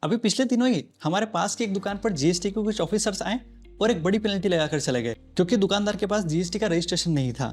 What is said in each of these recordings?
अभी पिछले दिनों ही हमारे पास की एक दुकान पर जीएसटी के कुछ ऑफिसर्स आए और एक बड़ी पेनल्टी लगाकर चले गए क्योंकि दुकानदार के पास जीएसटी का रजिस्ट्रेशन नहीं था।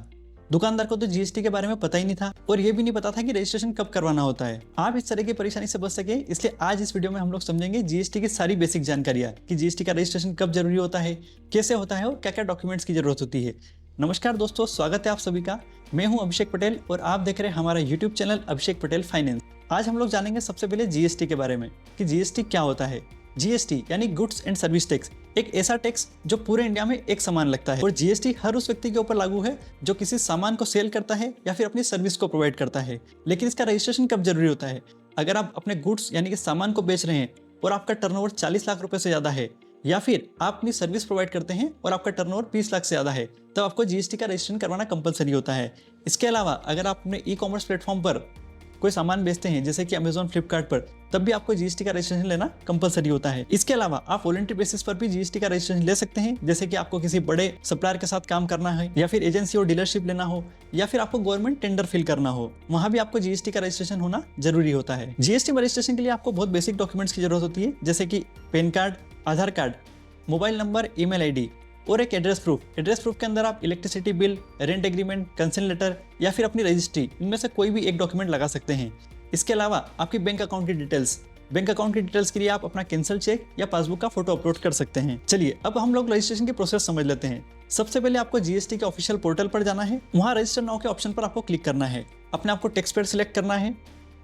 दुकानदार को तो जीएसटी के बारे में पता ही नहीं था और ये भी नहीं पता था कि रजिस्ट्रेशन कब करवाना होता है। आप इस तरह की परेशानी से बच सके इसलिए आज इस वीडियो में हम लोग समझेंगे जीएसटी की सारी बेसिक जानकारियां कि जीएसटी का रजिस्ट्रेशन कब जरूरी होता है, कैसे होता है और क्या क्या डॉक्यूमेंट्स की जरूरत होती है। नमस्कार दोस्तों, स्वागत है आप सभी का। मैं हूं अभिषेक पटेल और आप देख रहे हैं हमारा यूट्यूब चैनल अभिषेक पटेल फाइनेंस। आज हम लोग जानेंगे सबसे पहले जीएसटी के बारे में कि जीएसटी क्या होता है। जीएसटी यानी गुड्स एंड सर्विस टैक्स एक ऐसा टैक्स जो पूरे इंडिया में एक समान लगता है और जीएसटी हर उस व्यक्ति के ऊपर लागू है जो किसी सामान को सेल करता है या फिर अपनी सर्विस को प्रोवाइड करता है। लेकिन इसका रजिस्ट्रेशन कब जरूरी होता है? अगर आप अपने गुड्स यानी कि सामान को बेच रहे हैं और आपका टर्नओवर 40 लाख रुपए से ज्यादा है या फिर आप अपनी सर्विस प्रोवाइड करते हैं और आपका टर्नओवर 20 लाख से ज्यादा है तब आपको जीएसटी का रजिस्ट्रेशन करवाना कंपलसरी होता है। इसके अलावा अगर आप अपने ई कॉमर्स प्लेटफॉर्म पर कोई सामान बेचते हैं जैसे कि अमेजॉन, फ्लिपकार्ट पर, तब भी आपको जीएसटी का रजिस्ट्रेशन लेना कंपलसरी होता है। इसके अलावा आप वॉलंटरी बेसिस पर भी जीएसटी का रजिस्ट्रेशन ले सकते हैं, जैसे कि आपको किसी बड़े सप्लायर के साथ काम करना है या फिर एजेंसी और डीलरशिप लेना हो या फिर आपको गवर्नमेंट टेंडर फिल करना हो, वहां भी आपको जीएसटी का रजिस्ट्रेशन होना जरूरी होता है। जीएसटी में रजिस्ट्रेशन के लिए आपको बहुत बेसिक डॉक्यूमेंट्स की जरूरत होती है, जैसे कि PAN card, Aadhaar card, mobile number, email ID और एक एड्रेस प्रूफ। एड्रेस प्रूफ के अंदर आप electricity bill, rent agreement, consent letter या फिर अपनी रजिस्ट्री, इनमें से कोई भी एक डॉक्यूमेंट लगा सकते हैं। इसके अलावा आपकी बैंक अकाउंट की डिटेल्स। बैंक अकाउंट की डिटेल्स के लिए आप अपना कैंसिल चेक या पासबुक का फोटो अपलोड कर सकते हैं। चलिए अब हम लोग रजिस्ट्रेशन की प्रोसेस समझ लेते हैं। सबसे पहले आपको जीएसटी के ऑफिशियल पोर्टल पर जाना है। वहां रजिस्टर नाउ के ऑप्शन पर आपको क्लिक करना है। अपने आपको टैक्स पेड सिलेक्ट करना है,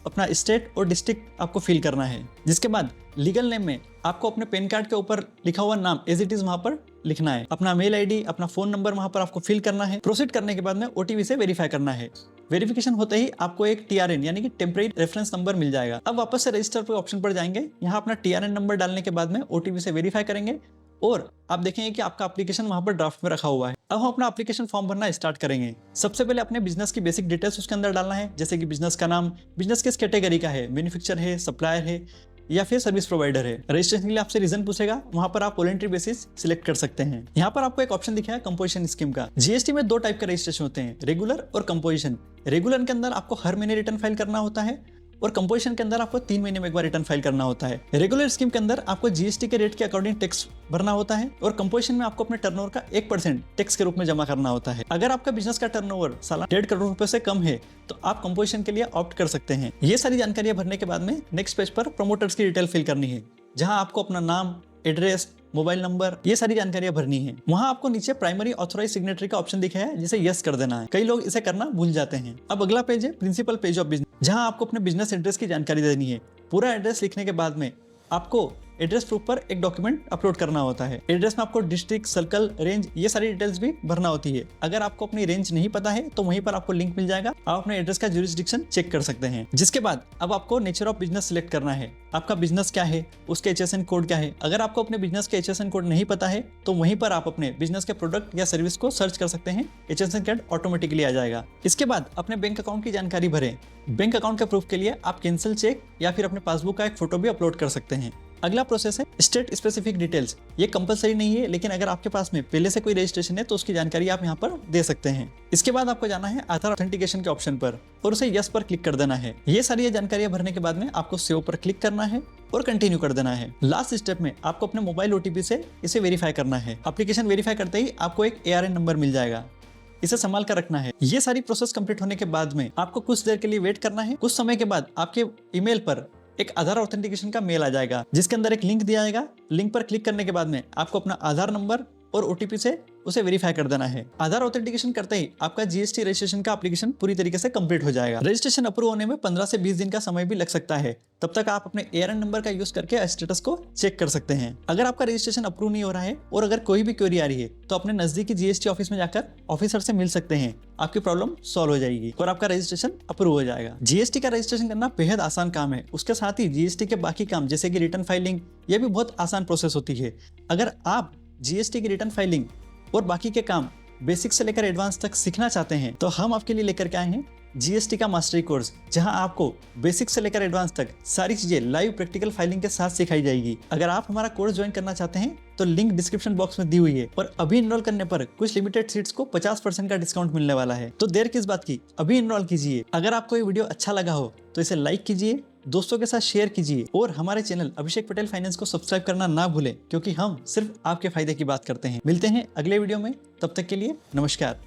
अपना स्टेट और डिस्ट्रिक्ट आपको फिल करना है। जिसके बाद लीगल नेम में आपको अपने पैन कार्ड के ऊपर लिखा हुआ नाम एज इट इज वहां पर लिखना है। अपना मेल आईडी, अपना फोन नंबर वहां पर आपको फिल करना है। प्रोसीड करने के बाद में ओटीपी से वेरीफाई करना है। वेरिफिकेशन होते ही आपको एक टीआरएन यानी कि टेम्परेरी रेफरेंस नंबर मिल जाएगा। अब वापस से रजिस्टर पे ऑप्शन पर जाएंगे। यहाँ अपना टीआरएन नंबर डालने के बाद में ओटीपी से वेरीफाई करेंगे और आप देखेंगे कि आपका एप्लीकेशन वहां पर ड्राफ्ट में रखा हुआ है। अब हम अपना एप्लीकेशन फॉर्म भरना स्टार्ट करेंगे। सबसे पहले अपने बिजनेस की बेसिक डिटेल्स उसके अंदर डालना है, जैसे कि बिजनेस का नाम, बिजनेस किस कैटेगरी का है, मैन्युफैक्चर है, सप्लायर है या फिर सर्विस प्रोवाइडर है। रजिस्ट्रेशन के लिए आपसे रीजन पूछेगा, वहां पर आप वॉलंटरी बेसिस सिलेक्ट कर सकते हैं। यहाँ पर आपको एक ऑप्शन दिखा है कंपोजिशन स्कीम का। जीएसटी में दो टाइप के रजिस्ट्रेशन होते हैं, रेगुलर और कंपोजिशन। रेगुलर के अंदर आपको हर महीने रिटर्न फाइल करना होता है और कंपोजिशन के अंदर आपको 3 महीने में एक बार रिटर्न फाइल करना होता है। रेगुलर स्कीम के अंदर आपको जीएसटी के रेट के अकॉर्डिंग टैक्स भरना होता है और कंपोजिशन में आपको अपने टर्नओवर का 1% टैक्स के रूप में जमा करना होता है। अगर आपका बिजनेस का टर्नओवर सालाना 1.5 करोड़ रुपए से कम है तो आप कंपोजिशन के लिए ऑप्ट कर सकते हैं। ये सारी जानकारियां भरने के बाद में नेक्स्ट पेज पर प्रमोटर्स की डिटेल फिल करनी है, जहां आपको अपना नाम, एड्रेस, मोबाइल नंबर, ये सारी जानकारियां भरनी है। वहां आपको नीचे प्राइमरी ऑथोराइज सिग्नेटरी का ऑप्शन दिखा है, जिसे यस कर देना है। कई लोग इसे करना भूल जाते हैं। अब अगला पेज है प्रिंसिपल पेज ऑफ बिजनेस, जहां आपको अपने बिजनेस एड्रेस की जानकारी देनी है। पूरा एड्रेस लिखने के बाद में आपको एड्रेस प्रूफ पर एक डॉक्यूमेंट अपलोड करना होता है। एड्रेस में आपको डिस्ट्रिक्ट, सर्कल, रेंज, ये सारी डिटेल्स भी भरना होती है। अगर आपको अपनी रेंज नहीं पता है तो वहीं पर आपको लिंक मिल जाएगा, आप अपने एड्रेस का ज्यूरिसडिक्शन चेक कर सकते हैं। जिसके बाद अब आपको नेचर ऑफ बिजनेस सिलेक्ट करना है। आपका बिजनेस क्या है, उसके एचएसएन कोड क्या है। अगर आपको अपने बिजनेस के एचएसएन कोड नहीं पता है तो वहीं पर आप अपने बिजनेस के प्रोडक्ट या सर्विस को सर्च कर सकते हैं, एचएसएन कोड ऑटोमेटिकली आ जाएगा। इसके बाद अपने बैंक अकाउंट की जानकारी भरें। बैंक अकाउंट के प्रूफ के लिए आप कैंसिल चेक या फिर अपने पासबुक का एक फोटो भी अपलोड कर सकते हैं। अगला प्रोसेस है स्टेट स्पेसिफिक डिटेल्स। ये कंपलसरी नहीं है, लेकिन अगर आपके पास में पहले से कोई रजिस्ट्रेशन है तो उसकी जानकारी आप यहाँ पर दे सकते हैं। इसके बाद आपको जाना है आधार ऑथेंटिकेशन के ऑप्शन पर और उसे यस पर क्लिक कर देना है। ये सारी जानकारियां भरने के बाद में आपको सेव पर क्लिक करना है और कंटिन्यू कर देना है। लास्ट स्टेप में आपको अपने मोबाइल ओटीपी से इसे वेरीफाई करना है। एप्लीकेशन वेरीफाई करते ही आपको एक एआरएन नंबर मिल जाएगा, इसे संभाल कर रखना है। ये सारी प्रोसेस कंप्लीट होने के बाद में आपको कुछ देर के लिए वेट करना है। कुछ समय के बाद आपके ईमेल पर एक आधार ऑथेंटिकेशन का मेल आ जाएगा, जिसके अंदर एक लिंक दिया जाएगा। लिंक पर क्लिक करने के बाद में आपको अपना आधार नंबर और ओटीपी से उसे वेरीफाई कर देना है। आधार ऑथेंटिकेशन करते ही आपका जीएसटी रजिस्ट्रेशन का एप्लीकेशन पूरी तरीके से कंप्लीट हो जाएगा। रजिस्ट्रेशन अप्रूव होने में 15 से 20 दिन का समय भी लग सकता है। तब तक आप अपने एआरएन नंबर का यूज करके स्टेटस को चेक कर सकते हैं। अगर आपका रजिस्ट्रेशन अप्रूव नहीं हो रहा है और अगर कोई भी क्वेरी आ रही है तो अपने नजदीकी जीएसटी ऑफिस में जाकर ऑफिसर से मिल सकते हैं। आपकी प्रॉब्लम सॉल्व हो जाएगी और आपका रजिस्ट्रेशन अप्रूव हो जाएगा। जीएसटी का रजिस्ट्रेशन करना बेहद आसान काम है। उसके साथ ही जीएसटी के बाकी काम जैसे कि रिटर्न फाइलिंग, यह भी बहुत आसान प्रोसेस होती है। अगर आप जीएसटी की रिटर्न फाइलिंग और बाकी के काम बेसिक से लेकर एडवांस तक सीखना चाहते हैं तो हम आपके लिए लेकर के आए हैं जीएसटी का मास्टरी कोर्स, जहां आपको बेसिक से लेकर एडवांस तक सारी चीजें लाइव प्रैक्टिकल फाइलिंग के साथ सिखाई जाएगी। अगर आप हमारा कोर्स ज्वाइन करना चाहते हैं तो लिंक डिस्क्रिप्शन बॉक्स में दी हुई है और अभी इनरोल करने पर कुछ लिमिटेड सीट्स को 50% का डिस्काउंट मिलने वाला है। तो देर किस बात की, अभी इनरोल कीजिए। अगर आपको ये वीडियो अच्छा लगा हो तो इसे लाइक कीजिए दोस्तों के साथ शेयर कीजिए और हमारे चैनल अभिषेक पटेल फाइनेंस को सब्सक्राइब करना ना भूलें, क्योंकि हम सिर्फ आपके फायदे की बात करते हैं। मिलते हैं अगले वीडियो में, तब तक के लिए नमस्कार।